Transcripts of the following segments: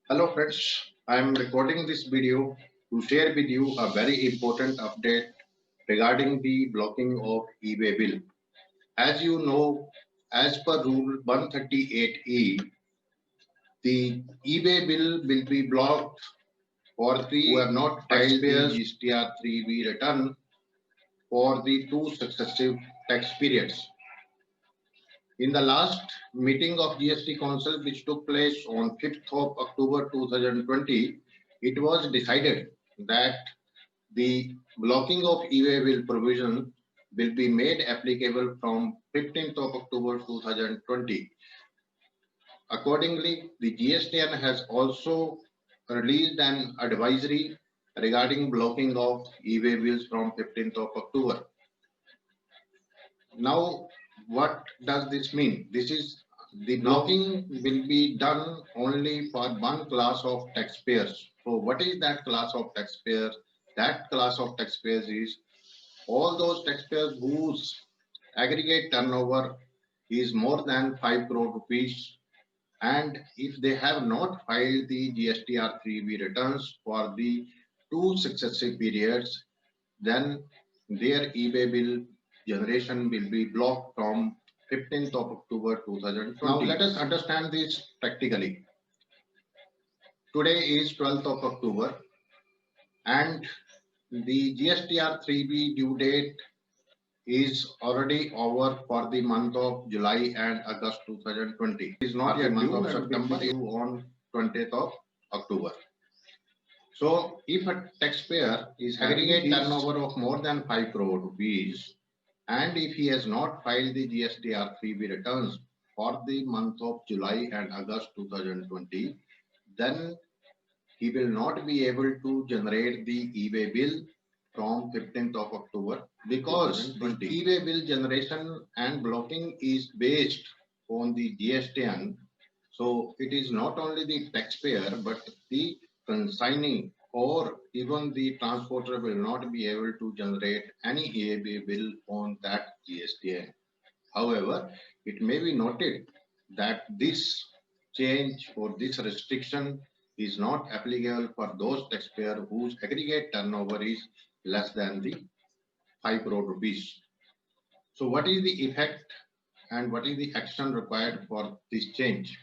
Hello friends, I am recording this video to share with you a very important update regarding the blocking of e-way bill. As you know, as per rule 138E, the e-way bill will be blocked for the who have not filed the GSTR 3B return for the two successive tax periods. In the last meeting of GST Council, which took place on 5th of October 2020, it was decided that the blocking of e-way bill provision will be made applicable from 15th of October 2020. Accordingly, the GSTN has also released an advisory regarding blocking of e-way bills from 15th of October. Now, what does this mean? This is the blocking will be done only for one class of taxpayers. So what is that class of taxpayers? That class of taxpayers is all those taxpayers whose aggregate turnover is more than 5 crore rupees, and if they have not filed the GSTR 3B returns for the two successive periods, then their e-way bill generation will be blocked from 15th of October 2020. Now let us understand this practically. Today is 12th of October and the GSTR 3B due date is already over for the month of July and August 2020. It is not yet month of September, due on 20th of October. So if a taxpayer is aggregate turnover of more than 5 crore rupees and if he has not filed the GSTR 3B returns for the month of July and August 2020, then he will not be able to generate the e-way bill from 15th of October because the e-way bill generation and blocking is based on the GSTN. So it is not only the taxpayer but the consignee or even the transporter will not be able to generate any e-way bill on that GSTN. However, it may be noted that this change or this restriction is not applicable for those taxpayers whose aggregate turnover is less than the 5 crore rupees. So what is the effect and what is the action required for this change?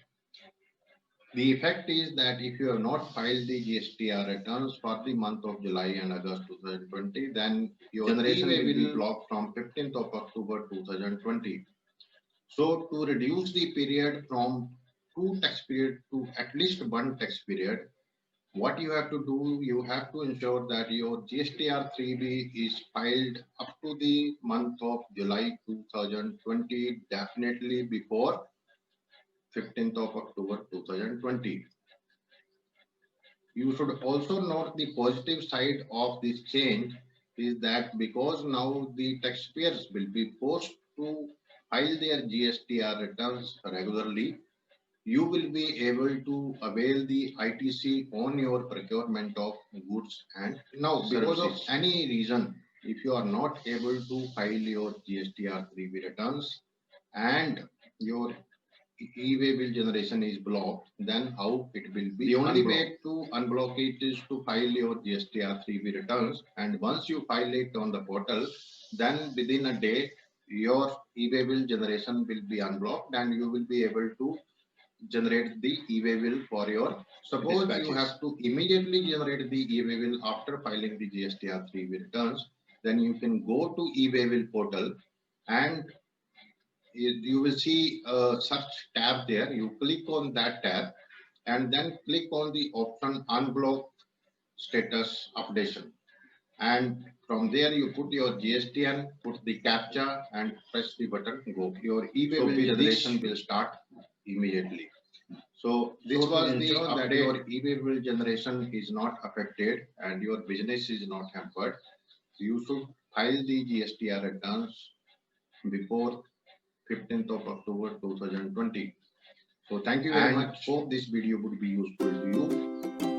The effect is that if you have not filed the GSTR returns for the month of July and August 2020, then your generation will be blocked from 15th of October 2020. So to reduce the period from two tax period to at least one tax period, what you have to do, you have to ensure that your GSTR 3B is filed up to the month of July 2020, definitely before 15th of October 2020. You should also note the positive side of this change is that because now the taxpayers will be forced to file their GSTR returns regularly, you will be able to avail the ITC on your procurement of goods and now because of any reason, if you are not able to file your GSTR 3B returns and your e-way bill generation is blocked, then how it will be? The only way to unblock it is to file your GSTR 3B returns, and once you file it on the portal, then within a day your e-way bill generation will be unblocked and you will be able to generate the e-way bill for your suppose dispatches. You have to immediately generate the e-way bill after filing the GSTR 3B returns, then you can go to e-way bill portal and you will see a search tab there. You click on that tab and then click on the option unblock status updation. And from there you put your GSTN, put the captcha and press the button go. Your e-way bill generation will start immediately. So this was the update that your e-way bill generation is not affected and your business is not hampered. You should file the GSTR returns before 15th of October 2020. So thank you very much. Hope this video would be useful to you.